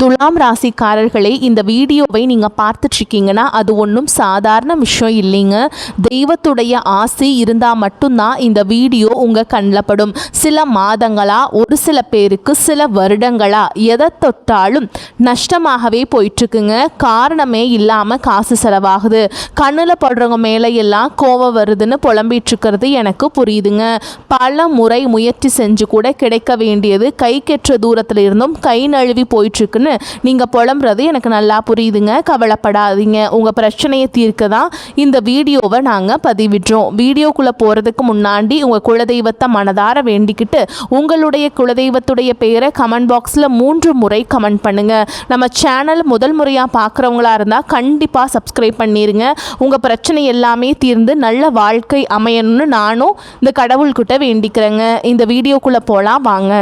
துலாம் ராசிக்காரர்களே, இந்த வீடியோவை நீங்கள் பார்த்துட்ருக்கீங்கன்னா அது ஒன்றும் சாதாரண விஷயம் இல்லைங்க. தெய்வத்துடைய ஆசை இருந்தால் மட்டும்தான் இந்த வீடியோ உங்கள் கண்ணில் படும். சில மாதங்களா, ஒரு சில பேருக்கு சில வருடங்களா எதை தொட்டாலும் நஷ்டமாகவே போயிட்டுருக்குங்க. காரணமே இல்லாமல் காசு செலவாகுது. கண்ணில் படுறவங்க மேலே எல்லாம் கோவம் வருதுன்னு புலம்பிகிட்ருக்கிறது எனக்கு புரியுதுங்க. பல முறை முயற்சி செஞ்சு கூட கிடைக்க வேண்டியது கை கெற்ற தூரத்தில் இருந்தும் கை நழுவி போயிட்டுருக்குன்னு நீங்கள் புலம்புறது எனக்கு நல்லா புரியுதுங்க. கவலைப்படாதீங்க. உங்கள் பிரச்சனையை தீர்க்க தான் இந்த வீடியோவை நாங்கள் பதிவிடுறோம். வீடியோக்குள்ளே போகிறதுக்கு முன்னாடி உங்கள் குலதெய்வத்தை மனதார வேண்டிக்கிட்டு உங்களுடைய குலதெய்வத்துடைய பெயரை கமெண்ட் பாக்ஸில் 3 முறை கமெண்ட் பண்ணுங்கள். நம்ம சேனல் முதல் முறையாக பார்க்குறவங்களா இருந்தால் கண்டிப்பாக சப்ஸ்கிரைப் பண்ணிடுங்க. உங்கள் பிரச்சனை எல்லாமே தீர்ந்து நல்ல வாழ்க்கை அமையணும்னு நானும் இந்த கடவுள்கிட்ட வேண்டிக்கிறேங்க. இந்த வீடியோக்குள்ளே போகலாம் வாங்க.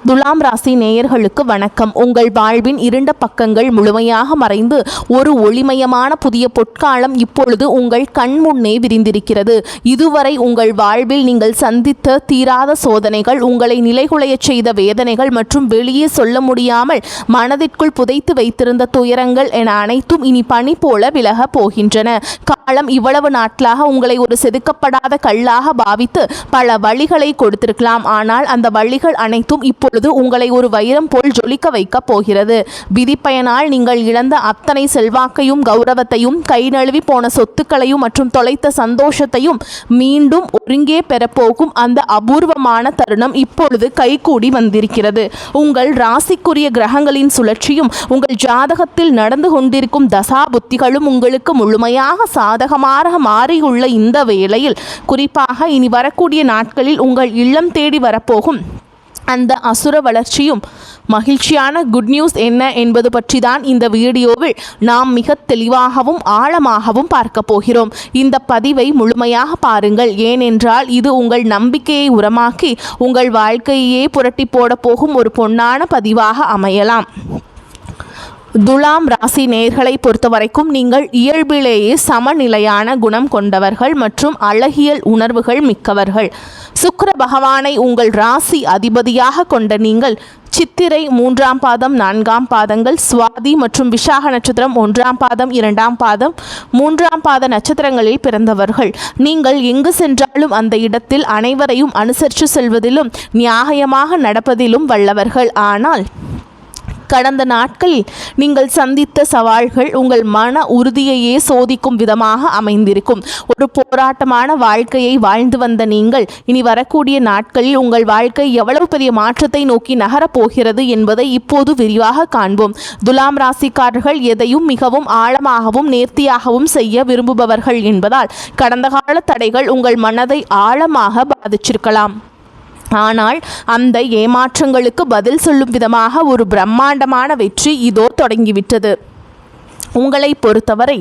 துலாம் ராசி நேயர்களுக்கு வணக்கம். உங்கள் வாழ்வின் இருண்ட பக்கங்கள் முழுமையாக மறைந்து ஒரு ஒளிமயமான புதிய பொற்காலம் இப்பொழுது உங்கள் கண் முன்னே விரிந்திருக்கிறது. இதுவரை உங்கள் வாழ்வில் நீங்கள் சந்தித்த தீராத சோதனைகள், உங்களை நிலைகுலைய செய்த வேதனைகள் மற்றும் வெளியே சொல்ல முடியாமல் மனதிற்குள் புதைத்து வைத்திருந்த துயரங்கள் என அனைத்தும் இனி பனி போல விலக போகின்றன. காலம் இவ்வளவு நாட்களாக உங்களை ஒரு செதுக்கப்படாத கல்லாக பாவித்து பல வழிகளை கொடுத்திருக்கலாம். ஆனால் அந்த வழிகள் அனைத்தும் இப்பொழுது உங்களை ஒரு வைரம் போல் ஜொலிக்க வைக்க போகிறது. விதிப்பயனால் நீங்கள் இழந்த அத்தனை செல்வாக்கையும் கௌரவத்தையும், கை நழுவி போன சொத்துக்களையும் மற்றும் தொலைத்த சந்தோஷத்தையும் மீண்டும் ஒருங்கே பெறப்போகும் அந்த அபூர்வமான தருணம் இப்பொழுது கைகூடி வந்திருக்கிறது. உங்கள் ராசிக்குரிய கிரகங்களின் சுழற்சியும் உங்கள் ஜாதகத்தில் நடந்து கொண்டிருக்கும் தசா புத்திகளும் உங்களுக்கு முழுமையாக சாதகமாக மாறியுள்ள இந்த வேளையில், குறிப்பாக இனி வரக்கூடிய நாட்களில் உங்கள் இல்லம் தேடி வரப்போகும் அந்த அசுர வளர்ச்சியும் மகிழ்ச்சியான குட் நியூஸ் என்ன என்பது பற்றி தான் இந்த வீடியோவில் நாம் மிக தெளிவாகவும் ஆழமாகவும் பார்க்க போகிறோம். இந்த பதிவை முழுமையாக பாருங்கள். ஏனென்றால் இது உங்கள் நம்பிக்கையை உரமாக்கி உங்கள் வாழ்க்கையே புரட்டி போட போகும் ஒரு பொன்னான பதிவாக அமையலாம். துலாம் ராசி நேயர்களை பொறுத்த வரைக்கும் நீங்கள் இயல்பிலேயே சமநிலையான குணம் கொண்டவர்கள் மற்றும் அழகியல் உணர்வுகள் மிக்கவர்கள். சுக்கிர பகவானை உங்கள் ராசி அதிபதியாக கொண்ட நீங்கள் சித்திரை 3ஆம் பாதம் 4ஆம் பாதங்கள், சுவாதி மற்றும் விசாக நட்சத்திரம் 1ஆம் பாதம் 2ஆம் பாதம் 3ஆம் பாத நட்சத்திரங்களில் பிறந்தவர்கள். நீங்கள் எங்கு சென்றாலும் அந்த இடத்தில் அனைவரையும் அனுசரித்து செல்வதிலும் நியாயமாக நடப்பதிலும் வல்லவர்கள். ஆனால் கடந்த நாட்களில் நீங்கள் சந்தித்த சவால்கள் உங்கள் மன உறுதியையே சோதிக்கும் விதமாக அமைந்திருக்கும். ஒரு போராட்டமான வாழ்க்கையை வாழ்ந்து வந்த நீங்கள் இனி வரக்கூடிய நாட்களில் உங்கள் வாழ்க்கை எவ்வளவு பெரிய மாற்றத்தை நோக்கி நகரப்போகிறது என்பதை இப்போது விரிவாக காண்போம். துலாம் ராசிக்காரர்கள் எதையும் மிகவும் ஆழமாகவும் நேர்த்தியாகவும் செய்ய விரும்புபவர்கள் என்பதால் கடந்த கால தடைகள் உங்கள் மனதை ஆழமாக பாதிச்சிருக்கலாம். ஆனால் அந்த ஏமாற்றங்களுக்கு பதில் சொல்லும் விதமாக ஒரு பிரம்மாண்டமான வெற்றி இதோ தொடங்கிவிட்டது. உங்களை பொறுத்தவரை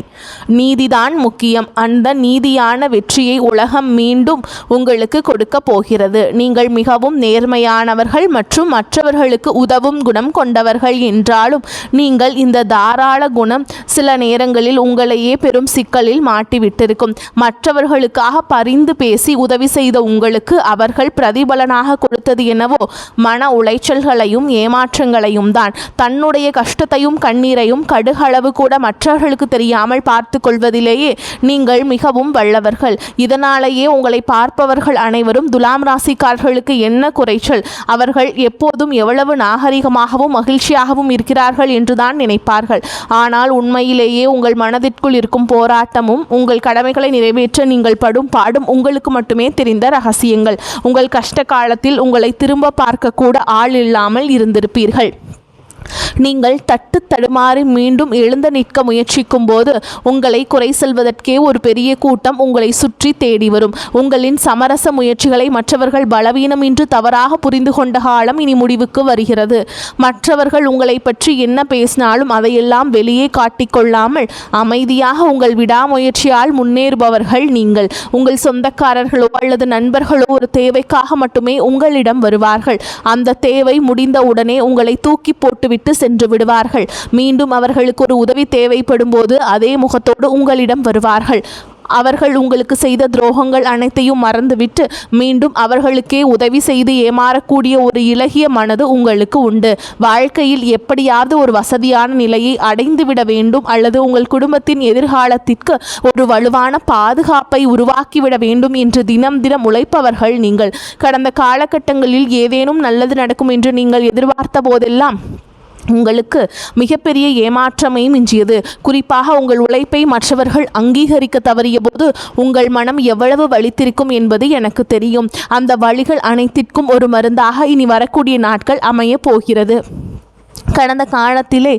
நீதிதான் முக்கியம். அந்த நீதியான வெற்றியை உலகம் மீண்டும் உங்களுக்கு கொடுக்க போகிறது. நீங்கள் மிகவும் நேர்மையானவர்கள் மற்றும் மற்றவர்களுக்கு உதவும் குணம் கொண்டவர்கள் என்றாலும் நீங்கள் இந்த தாராள குணம் சில நேரங்களில் உங்களையே பெரும் சிக்கலில் மாட்டிவிட்டிருக்கும். மற்றவர்களுக்காக பரிந்து பேசி உதவி செய்த உங்களுக்கு அவர்கள் பிரதிபலனாக கொடுத்தது என்னவோ மன உளைச்சல்களையும் ஏமாற்றங்களையும் தான். தன்னுடைய கஷ்டத்தையும் கண்ணீரையும் கடுகளவு கூட மற்றவர்களுக்கு தெரியாமல் பார்த்து கொள்வதிலேயே நீங்கள் மிகவும் வல்லவர்கள். இதனாலேயே உங்களை பார்ப்பவர்கள் அனைவரும் துலாம் ராசிக்காரர்களுக்கு என்ன குறைச்சல், அவர்கள் எப்போதும் எவ்வளவு நாகரிகமாகவும் மகிழ்ச்சியாகவும் இருக்கிறார்கள் என்றுதான் நினைப்பார்கள். ஆனால் உண்மையிலேயே உங்கள் மனதிற்குள் இருக்கும் போராட்டமும் உங்கள் கடமைகளை நிறைவேற்ற நீங்கள் படும் பாடும் உங்களுக்கு மட்டுமே தெரிந்த ரகசியங்கள். உங்கள் கஷ்ட காலத்தில் உங்களை திரும்ப பார்க்க கூட ஆள் இல்லாமல் இருந்திருப்பீர்கள். நீங்கள் தட்டு தடுமாறி மீண்டும் எழுந்து நிற்க முயற்சிக்கும் போது உங்களை குறை சொல்வதற்கே ஒரு பெரிய கூட்டம் உங்களை சுற்றி தேடி வரும். உங்களின் சமரச முயற்சிகளை மற்றவர்கள் பலவீனம் என்று தவறாக புரிந்து கொண்ட காலம் இனி முடிவுக்கு வருகிறது. மற்றவர்கள் உங்களை பற்றி என்ன பேசினாலும் அதையெல்லாம் வெளியே காட்டிக்கொள்ளாமல் அமைதியாக உங்கள் விடாமுயற்சியால் முன்னேறுபவர்கள் நீங்கள். உங்கள் சொந்தக்காரர்களோ அல்லது நண்பர்களோ ஒரு தேவைக்காக மட்டுமே உங்களிடம் வருவார்கள். அந்த தேவை முடிந்த உடனே உங்களை தூக்கி போட்டு விட்டு சென்று விடுவார்கள். மீண்டும் அவர்களுக்கு ஒரு உதவி தேவைப்படும் போது அதே முகத்தோடு உங்களிடம் வருவார்கள். அவர்கள் உங்களுக்கு செய்த துரோகங்கள் அனைத்தையும் மறந்துவிட்டு மீண்டும் அவர்களுக்கே உதவி செய்து ஏமாறக்கூடிய ஒரு இளகிய மனது உங்களுக்கு உண்டு. வாழ்க்கையில் எப்படியாவது ஒரு வசதியான நிலையை அடைந்துவிட வேண்டும் அல்லது உங்கள் குடும்பத்தின் எதிர்காலத்திற்கு ஒரு வலுவான பாதுகாப்பை உருவாக்கிவிட வேண்டும் என்று தினம் தினம் உழைப்பவர்கள் நீங்கள். கடந்த காலகட்டங்களில் ஏதேனும் நல்லது நடக்கும் என்று நீங்கள் எதிர்பார்த்த போதெல்லாம் உங்களுக்கு மிகப்பெரிய ஏமாற்றமே மிஞ்சியது. குறிப்பாக உங்கள் உழைப்பை மற்றவர்கள் அங்கீகரிக்க தவறிய போது உங்கள் மனம் எவ்வளவு வலித்திருக்கும் என்பது எனக்கு தெரியும். அந்த வலிகள் அனைத்திற்கும் ஒரு மருந்தாக இனி வரக்கூடிய நாட்கள் அமைய போகிறது. கடந்த காலத்திலே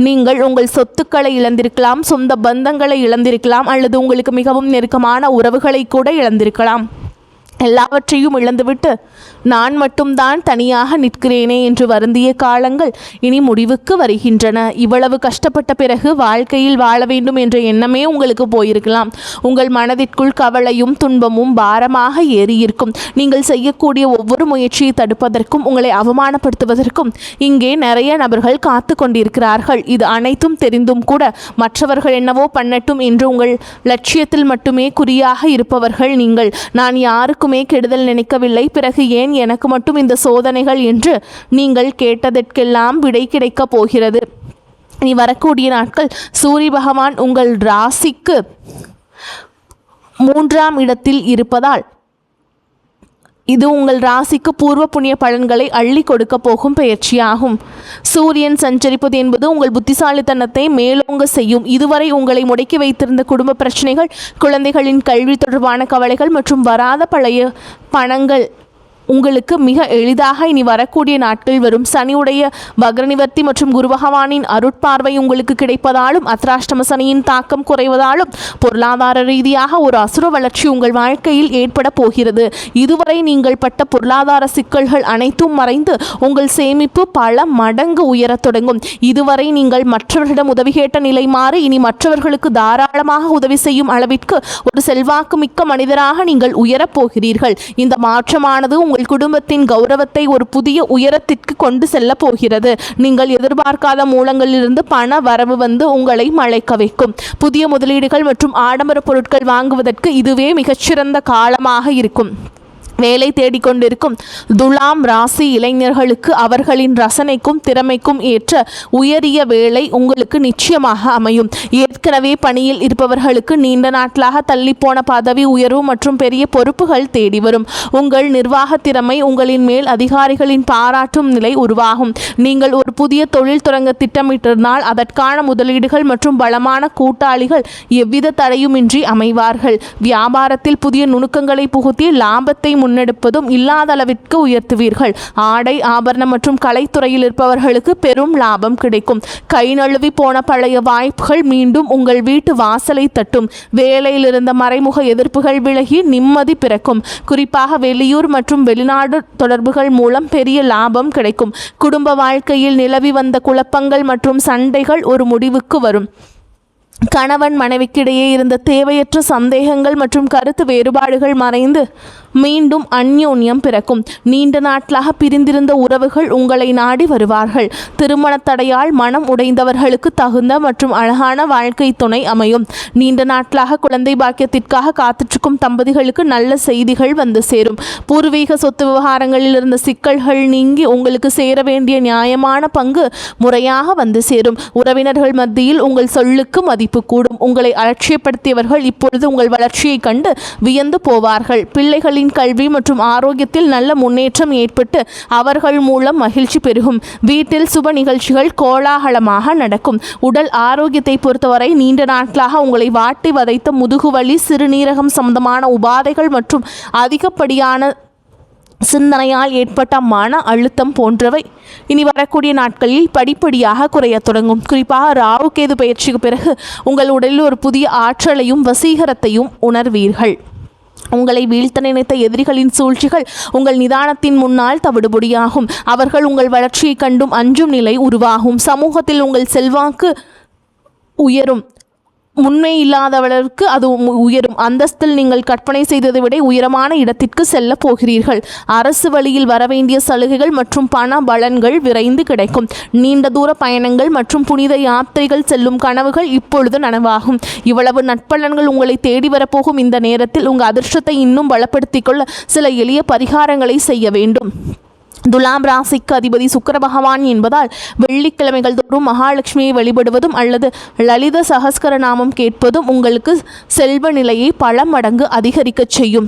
நீங்கள் உங்கள் சொத்துக்களை இழந்திருக்கலாம், சொந்த பந்தங்களை இழந்திருக்கலாம், அல்லது உங்களுக்கு மிகவும் நெருக்கமான உறவுகளை கூட இழந்திருக்கலாம். எல்லாவற்றையும் இழந்துவிட்டு நான் மட்டும்தான் தனியாக நிற்கிறேனே என்று வருந்திய காலங்கள் இனி முடிவுக்கு வருகின்றன. இவ்வளவு கஷ்டப்பட்ட பிறகு வாழ்க்கையில் வாழ வேண்டும் என்ற எண்ணமே உங்களுக்கு போயிருக்கலாம். உங்கள் மனதிற்குள் கவலையும் துன்பமும் பாரமாக ஏறியிருக்கும். நீங்கள் செய்யக்கூடிய ஒவ்வொரு முயற்சியை தடுப்பதற்கும் உங்களை அவமானப்படுத்துவதற்கும் இங்கே நிறைய நபர்கள் காத்து கொண்டிருக்கிறார்கள். இது அனைத்தும் தெரிந்தும் கூட மற்றவர்கள் என்னவோ பண்ணட்டும் என்று உங்கள் லட்சியத்தில் மட்டுமே குறியாக இருப்பவர்கள் நீங்கள். நான் யாருக்குமே கெடுதல் நினைக்கவில்லை, பிறகு ஏன் எனக்கு மட்டும் இந்த சோதனைகள் என்று நீங்கள் கேட்டதற்கெல்லாம் விடை கிடைக்கப் போகிறது. இனி வரக்கூடிய நாட்கள் சூரிய பகவான் உங்கள் ராசிக்கு 3ஆம் இடத்தில் இருப்பதால் இது உங்கள் ராசிக்கு பூர்வ புண்ணிய பலன்களை அள்ளி கொடுக்க போகும் பயிற்சியாகும். சூரியன் சஞ்சரிப்பது என்பது உங்கள் புத்திசாலித்தனத்தை மேலோங்க செய்யும். இதுவரை உங்களை முடக்கி வைத்திருந்த குடும்ப பிரச்சனைகள், குழந்தைகளின் கல்வி தொடர்பான கவலைகள் மற்றும் வராத பழைய பணங்கள் உங்களுக்கு மிக எளிதாக இனி வரக்கூடிய நாட்கள் வரும். சனியுடைய வக்ரநிவர்த்தி மற்றும் குரு பகவானின் அருட்பார்வை உங்களுக்கு கிடைப்பதாலும் அர்த்தாஷ்டம சனியின் தாக்கம் குறைவதாலும் பொருளாதார ரீதியாக ஒரு அசுர வளர்ச்சி உங்கள் வாழ்க்கையில் ஏற்பட போகிறது. இதுவரை நீங்கள் பட்ட பொருளாதார சிக்கல்கள் அனைத்தும் மறைந்து உங்கள் சேமிப்பு பல மடங்கு உயரத் தொடங்கும். இதுவரை நீங்கள் மற்றவர்களிடம் உதவி கேட்ட நிலை மாறி இனி மற்றவர்களுக்கு தாராளமாக உதவி செய்யும் அளவிற்கு ஒரு செல்வாக்கு மிக்க மனிதராக நீங்கள் உயரப்போகிறீர்கள். இந்த மாற்றமானது உங்கள் குடும்பத்தின் கௌரவத்தை ஒரு புதிய உயரத்திற்கு கொண்டு செல்ல போகிறது. நீங்கள் எதிர்பார்க்காத மூலங்களிலிருந்து பண வரவு வந்து உங்களை மலைக்க வைக்கும். புதிய முதலீடுகள் மற்றும் ஆடம்பர பொருட்கள் வாங்குவதற்கு இதுவே மிகச்சிறந்த காலமாக இருக்கும். வேலை தேடிக்கொண்டிருக்கும் துலாம் ராசி இளைஞர்களுக்கு அவர்களின் ரசனைக்கும் திறமைக்கும் ஏற்ற உயரிய வேலை உங்களுக்கு நிச்சயமாக அமையும். ஏற்கனவே பணியில் இருப்பவர்களுக்கு நீண்ட நாட்களாக தள்ளிப்போன பதவி உயர்வு மற்றும் பெரிய பொறுப்புகள் தேடி வரும். உங்கள் நிர்வாக திறமை உங்களின் மேல் அதிகாரிகளின் பாராட்டும் நிலை உருவாகும். நீங்கள் ஒரு புதிய தொழில் தொடங்க திட்டமிட்டிருந்தால் அதற்கான முதலீடுகள் மற்றும் பலமான கூட்டாளிகள் எவ்வித தடையுமின்றி அமைவார்கள். வியாபாரத்தில் புதிய நுணுக்கங்களை புகுத்தி லாபத்தை முன்னெடுப்பதும் இல்லாத அளவிற்கு உயர்த்துவீர்கள். ஆடை ஆபரணம் மற்றும் கலைத்துறையில் இருப்பவர்களுக்கு பெரும் லாபம் கிடைக்கும். கை நழுவி போன பழைய வாய்ப்புகள் மீண்டும் உங்கள் வீட்டு வாசலை தட்டும். வேலையில் இருந்த மறைமுக எதிர்ப்புகள் விலகி நிம்மதி பிறக்கும். குறிப்பாக வெளியூர் மற்றும் வெளிநாடு தொடர்புகள் மூலம் பெரிய லாபம் கிடைக்கும். குடும்ப வாழ்க்கையில் நிலவி வந்த குழப்பங்கள் மற்றும் சண்டைகள் ஒரு முடிவுக்கு வரும். கணவன் மனைவிக்கிடையே இருந்த தேவையற்ற சந்தேகங்கள் மற்றும் கருத்து வேறுபாடுகள் மறைந்து மீண்டும் அந்யோன்யம் பிறக்கும். நீண்ட நாட்களாக பிரிந்திருந்த உறவுகள் உங்களை நாடி வருவார்கள். திருமண தடையால் மனம் உடைந்தவர்களுக்கு தகுந்த மற்றும் அழகான வாழ்க்கை துணை அமையும். நீண்ட நாட்களாக குழந்தை பாக்கியத்திற்காக காத்திருக்கும் தம்பதிகளுக்கு நல்ல செய்திகள் வந்து சேரும். பூர்வீக சொத்து விவகாரங்களில் இருந்த சிக்கல்கள் நீங்கி உங்களுக்கு சேர வேண்டிய நியாயமான பங்கு முறையாக வந்து சேரும். உறவினர்கள் மத்தியில் உங்கள் சொல்லுக்கு மதிப்பு கூடும். உங்களை அலட்சியப்படுத்தியவர்கள் இப்பொழுது உங்கள் வளர்ச்சியை கண்டு வியந்து போவார்கள். பிள்ளைகளின் கல்வி மற்றும் ஆரோக்கியத்தில் நல்ல முன்னேற்றம் ஏற்பட்டு அவர்கள் மூலம் மகிழ்ச்சி பெருகும். வீட்டில் சுப நிகழ்ச்சிகள் கோலாகலமாக நடக்கும். உடல் ஆரோக்கியத்தை பொறுத்தவரை நீண்ட நாட்களாக உங்களை வாட்டி வதைத்த முதுகுவலி, சிறுநீரகம் சம்பந்தமான உபாதைகள் மற்றும் அதிகப்படியான சிந்தனையால் ஏற்பட்ட மன அழுத்தம் போன்றவை இனி வரக்கூடிய நாட்களில் படிப்படியாக குறையத் தொடங்கும். குறிப்பாக ராகு கேது பயிற்சிக்கு பிறகு உங்கள் உடலில் ஒரு புதிய ஆற்றலையும் வசீகரத்தையும் உணர்வீர்கள். உங்களை வீழ்த்த நினைத்த எதிரிகளின் சூழ்ச்சிகள் உங்கள் நிதானத்தின் முன்னால் தவிடுபொடியாகும். அவர்கள் உங்கள் வளர்ச்சியை கண்டும் அஞ்சும் நிலை உருவாகும். சமூகத்தில் உங்கள் செல்வாக்கு உயரும். முன்மை இல்லாதவர்களுக்கு அது உயரும். அந்தஸ்தில் நீங்கள் கற்பனை செய்ததை விட உயரமான இடத்திற்கு செல்ல போகிறீர்கள். அரசு வழியில் வரவேண்டிய சலுகைகள் மற்றும் பண பலன்கள் விரைந்து கிடைக்கும். நீண்ட தூர பயணங்கள் மற்றும் புனித யாத்திரைகள் செல்லும் கனவுகள் இப்பொழுது நனவாகும். இவ்வளவு நற்பலன்கள் உங்களை தேடி வரப்போகும் இந்த நேரத்தில் உங்கள் அதிர்ஷ்டத்தை இன்னும் பலப்படுத்திக் கொள்ள சில எளிய பரிகாரங்களை செய்ய வேண்டும். துலாம் ராசிக்கு அதிபதி சுக்கிர பகவான் என்பதால் வெள்ளிக்கிழமைகள் தோறும் மகாலட்சுமியை வழிபடுவதும் அல்லது லலித சகஸ்கரநாமம் கேட்பதும் உங்களுக்கு செல்வ நிலையை பல மடங்கு அதிகரிக்க செய்யும்.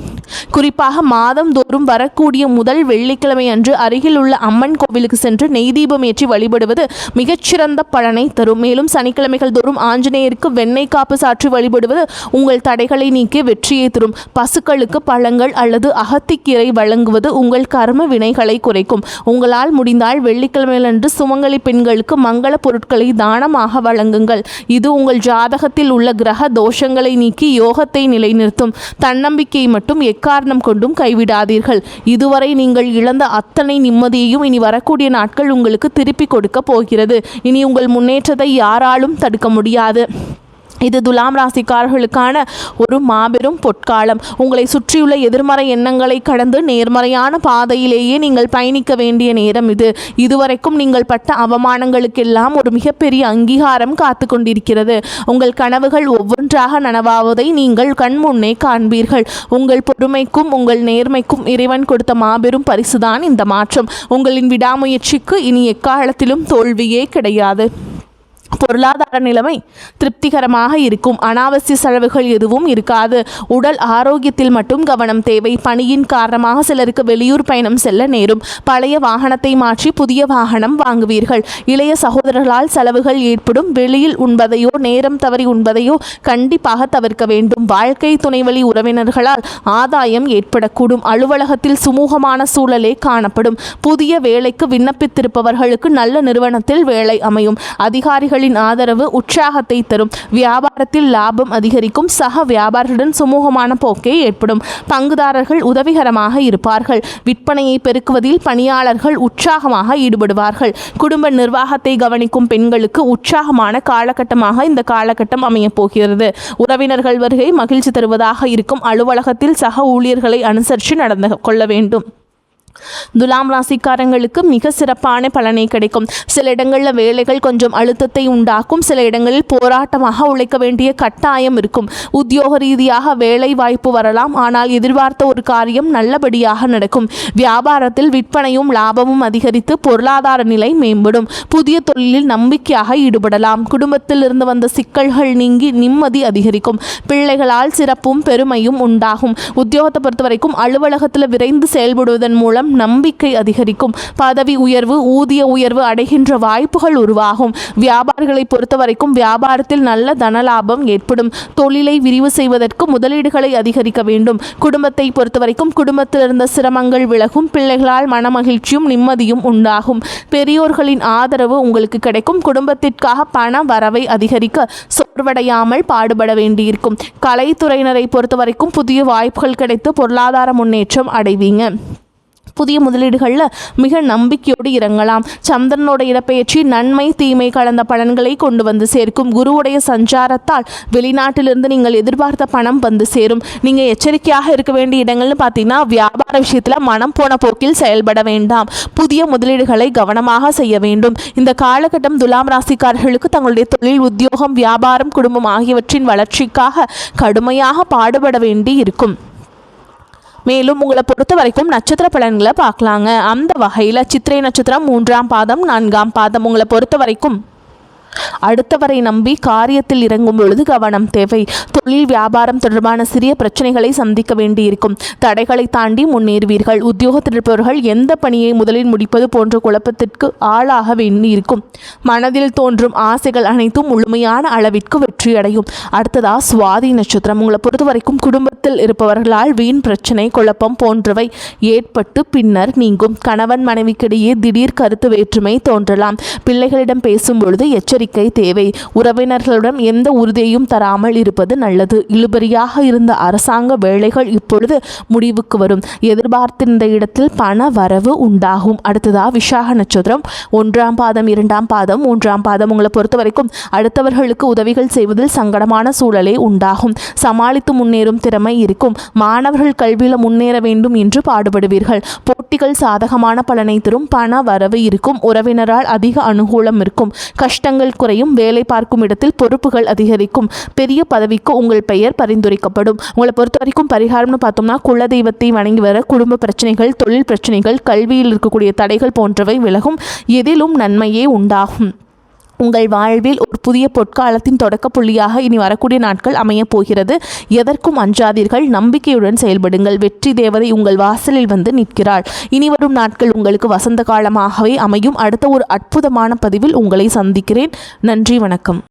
குறிப்பாக மாதம் தோறும் வரக்கூடிய முதல் வெள்ளிக்கிழமை அன்று அருகில் உள்ள அம்மன் கோவிலுக்கு சென்று நெய் தீபம் ஏற்றி வழிபடுவது மிகச்சிறந்த பலனை தரும். மேலும் சனிக்கிழமைகள் தோறும் ஆஞ்சநேயருக்கு வெண்ணெய் காப்பு சாற்றி வழிபடுவது உங்கள் தடைகளை நீக்கி வெற்றியை தரும். பசுக்களுக்கு பழங்கள் அல்லது அகத்திக்கீரை வழங்குவது உங்கள் கர்ம வினைகளை குறைக்கும். உங்களால் முடிந்தால் வெள்ளிக்கிழமையன்று சுமங்கலி பெண்களுக்கு மங்கள பொருட்களை தானமாக வழங்குங்கள். இது உங்கள் ஜாதகத்தில் உள்ள கிரக தோஷங்களை நீக்கி யோகத்தை நிலைநிறுத்தும். தன்னம்பிக்கையை மட்டும் எக்காரணம் கொண்டும் கைவிடாதீர்கள். இதுவரை நீங்கள் இழந்த அத்தனை நிம்மதியையும் இனி வரக்கூடிய நாட்கள் உங்களுக்கு திருப்பி கொடுக்க போகிறது. இனி உங்கள் முன்னேற்றத்தை யாராலும் தடுக்க முடியாது. இது துலாம் ராசிக்காரர்களுக்கான ஒரு மாபெரும் பொற்காலம். உங்களை சுற்றியுள்ள எதிர்மறை எண்ணங்களை கடந்து நேர்மறையான பாதையிலேயே நீங்கள் பயணிக்க வேண்டிய நேரம் இது. இதுவரைக்கும் நீங்கள் பட்ட அவமானங்களுக்கெல்லாம் ஒரு மிகப்பெரிய அங்கீகாரம் காத்து கொண்டிருக்கிறது. உங்கள் கனவுகள் ஒவ்வொன்றாக நனவாவதை நீங்கள் கண்முன்னே காண்பீர்கள். உங்கள் பொறுமைக்கும் உங்கள் நேர்மைக்கும் இறைவன் கொடுத்த மாபெரும் பரிசுதான் இந்த மாற்றம். உங்களின் விடாமுயற்சிக்கு இனி எக்காலத்திலும் தோல்வியே கிடையாது. பொருளாதார நிலைமை திருப்திகரமாக இருக்கும். அனாவசிய செலவுகள் எதுவும் இருக்காது. உடல் ஆரோக்கியத்தில் மட்டும் கவனம் தேவை. பணியின் காரணமாக சிலருக்கு வெளியூர் பயணம் செல்ல நேரும். பழைய வாகனத்தை மாற்றி புதிய வாகனம் வாங்குவீர்கள். இளைய சகோதரர்களால் செலவுகள் ஏற்படும். வெளியில் உண்பதையோ நேரம் தவறி உண்பதையோ கண்டிப்பாக தவிர்க்க வேண்டும். வாழ்க்கை துணைவழி உறவினர்களால் ஆதாயம் ஏற்படக்கூடும். அலுவலகத்தில் சுமூகமான சூழலே காணப்படும். புதிய வேலைக்கு விண்ணப்பித்திருப்பவர்களுக்கு நல்ல நிறுவனத்தில் வேலை அமையும். அதிகாரிகளின் ஆதரவு உற்சாகத்தை தரும். வியாபாரத்தில் லாபம் அதிகரிக்கும். சக வியாபாரியுடன் சுமூகமான போக்கே ஏற்படும். பங்குதாரர்கள் உதவிகரமாக இருப்பார்கள். விற்பனையை பெருக்குவதில் பணியாளர்கள் உற்சாகமாக ஈடுபடுவார்கள். குடும்ப நிர்வாகத்தை கவனிக்கும் பெண்களுக்கு உற்சாகமான காலகட்டமாக இந்த காலகட்டம் அமையப் போகிறது. உறவினர்கள் வருகை மகிழ்ச்சி தருவதாக இருக்கும். அலுவலகத்தில் சக ஊழியர்களை அனுசரித்து நடந்து கொள்ள வேண்டும். துலாம் ராசிக்காரங்களுக்கு மிக சிறப்பான பலனை கிடைக்கும். சில இடங்களில் வேலைகள் கொஞ்சம் அழுத்தத்தை உண்டாக்கும். சில இடங்களில் போராட்டமாக உழைக்க வேண்டிய கட்டாயம் இருக்கும். உத்தியோக ரீதியாக வேலை வாய்ப்பு வரலாம். ஆனால் எதிர்பார்த்த ஒரு காரியம் நல்லபடியாக நடக்கும். வியாபாரத்தில் விற்பனையும் லாபமும் அதிகரித்து பொருளாதார நிலை மேம்படும். புதிய தொழிலில் நம்பிக்கையாக ஈடுபடலாம். குடும்பத்தில் இருந்து வந்த சிக்கல்கள் நீங்கி நிம்மதி அதிகரிக்கும். பிள்ளைகளால் சிறப்பும் பெருமையும் உண்டாகும். உத்தியோகத்தை பொறுத்த வரைக்கும் அலுவலகத்தில் விரைந்து செயல்படுவதன் மூலம் நம்பிக்கை அதிகரிக்கும். பதவி உயர்வு ஊதிய உயர்வு அடைகின்ற வாய்ப்புகள் உருவாகும். வியாபாரிகளை பொறுத்தவரைக்கும் வியாபாரத்தில் நல்ல தனலாபம் ஏற்படும். தொழிலை விரிவு செய்வதற்கு முதலீடுகளை அதிகரிக்க வேண்டும். குடும்பத்தை பொறுத்தவரைக்கும் குடும்பத்தில் இருந்த சிரமங்கள் விலகும். பிள்ளைகளால் மனமகிழ்ச்சியும் நிம்மதியும் உண்டாகும். பெரியோர்களின் ஆதரவு உங்களுக்கு கிடைக்கும். குடும்பத்திற்காக பண வரவை அதிகரிக்க சோர்வடையாமல் பாடுபட வேண்டியிருக்கும். கலைத்துறையினரை பொறுத்தவரைக்கும் புதிய வாய்ப்புகள் கிடைத்து பொருளாதார முன்னேற்றம் அடைவீங்க. புதிய முதலீடுகளில் மிக நம்பிக்கையோடு இறங்கலாம். சந்திரனோட இடப்பெயர்ச்சி நன்மை தீமை கலந்த பலன்களை கொண்டு வந்து சேர்க்கும். குருவுடைய சஞ்சாரத்தால் வெளிநாட்டிலிருந்து நீங்கள் எதிர்பார்த்த பணம் வந்து சேரும். நீங்கள் எச்சரிக்கையாக இருக்க வேண்டிய இடங்கள்னு பார்த்தீங்கன்னா வியாபார விஷயத்தில் மனம் போன போக்கில் செயல்பட வேண்டாம். புதிய முதலீடுகளை கவனமாக செய்ய வேண்டும். இந்த காலகட்டம் துலாம் ராசிக்காரர்களுக்கு தங்களுடைய தொழில் உத்தியோகம் வியாபாரம் குடும்பம் ஆகியவற்றின் வளர்ச்சிக்காக கடுமையாக பாடுபட வேண்டி இருக்கும். மேலும் உங்களை பொறுத்த வரைக்கும் நட்சத்திர பலன்களை பார்க்கலாங்க. அந்த வகையில் சித்திரை நட்சத்திரம் 3ஆம் பாதம் 4ஆம் பாதம் உங்களை பொறுத்த வரைக்கும் அடுத்தவரை நம்பி காரியத்தில் இறங்கும் பொழுது கவனம் தேவை. தொழில் வியாபாரம் தொடர்பான சிறிய பிரச்சனைகளை சந்திக்க வேண்டியிருக்கும். தடைகளை தாண்டி முன்னேறுவீர்கள். உத்தியோகத்தில் இருப்பவர்கள் எந்த பணியை முதலில் முடிப்பது போன்ற குழப்பத்திற்கு ஆளாக வேண்டியிருக்கும். மனதில் தோன்றும் ஆசைகள் அனைத்தும் முழுமையான அளவிற்கு வெற்றியடையும். அடுத்ததா சுவாதி நட்சத்திரம் உங்களை பொறுத்த வரைக்கும் குடும்பத்தில் இருப்பவர்களால் வீண் பிரச்சனை குழப்பம் போன்றவை ஏற்பட்டு பின்னர் நீங்கும். கணவன் மனைவிக்கிடையே திடீர் கருத்து வேற்றுமை தோன்றலாம். பிள்ளைகளிடம் பேசும் பொழுது எச்சரிக்கை எச்சரிக்கை தேவை. உறவினர்களிடம் எந்த உறுதியையும் தராமல் இருப்பது நல்லது. இழுபறியாக இருந்த அரசாங்க வேலைகள் இப்பொழுது முடிவுக்கு வரும். எதிர்பார்த்திருந்த இடத்தில் பண வரவு உண்டாகும். அடுத்ததா விசாக நட்சத்திரம் 1ஆம் பாதம் 2ஆம் பாதம் 3ஆம் பாதம். உங்களை பொறுத்த வரைக்கும் அடுத்தவர்களுக்கு உதவிகள் செய்வதில் சங்கடமான சூழலே உண்டாகும். சமாளித்து முன்னேறும் திறமை இருக்கும். மாணவர்கள் கல்வியில் முன்னேற வேண்டும் என்று பாடுபடுவீர்கள். போட்டிகள் சாதகமான பலனை தரும். பண வரவு இருக்கும். உறவினரால் அதிக அனுகூலம் இருக்கும். கஷ்டங்கள் குறையும். வேலை பார்க்கும் இடத்தில் பொறுப்புகள் அதிகரிக்கும். பெரிய பதவிக்கு உங்கள் பெயர் பரிந்துரைக்கப்படும். உங்களை பொறுத்த வரைக்கும் பரிகாரம்னு பார்த்தோம்னா குலதெய்வத்தை வணங்கி வர குடும்ப பிரச்சனைகள், தொழில் பிரச்சனைகள், கல்வியில் இருக்கக்கூடிய தடைகள் போன்றவை விலகும். எதிலும் நன்மையே உண்டாகும். உங்கள் வாழ்வில் ஒரு புதிய பொற்காலத்தின் தொடக்க புள்ளியாக இனி வரக்கூடிய நாட்கள் அமையப் போகிறது. எதற்கும் அஞ்சாதீர்கள். நம்பிக்கையுடன் செயல்படுங்கள். வெற்றி தேவதை உங்கள் வாசலில் வந்து நிற்கிறாள். இனி வரும் நாட்கள் உங்களுக்கு வசந்த காலமாகவே அமையும். அடுத்த ஒரு அற்புதமான பதிவில் உங்களை சந்திக்கிறேன். நன்றி, வணக்கம்.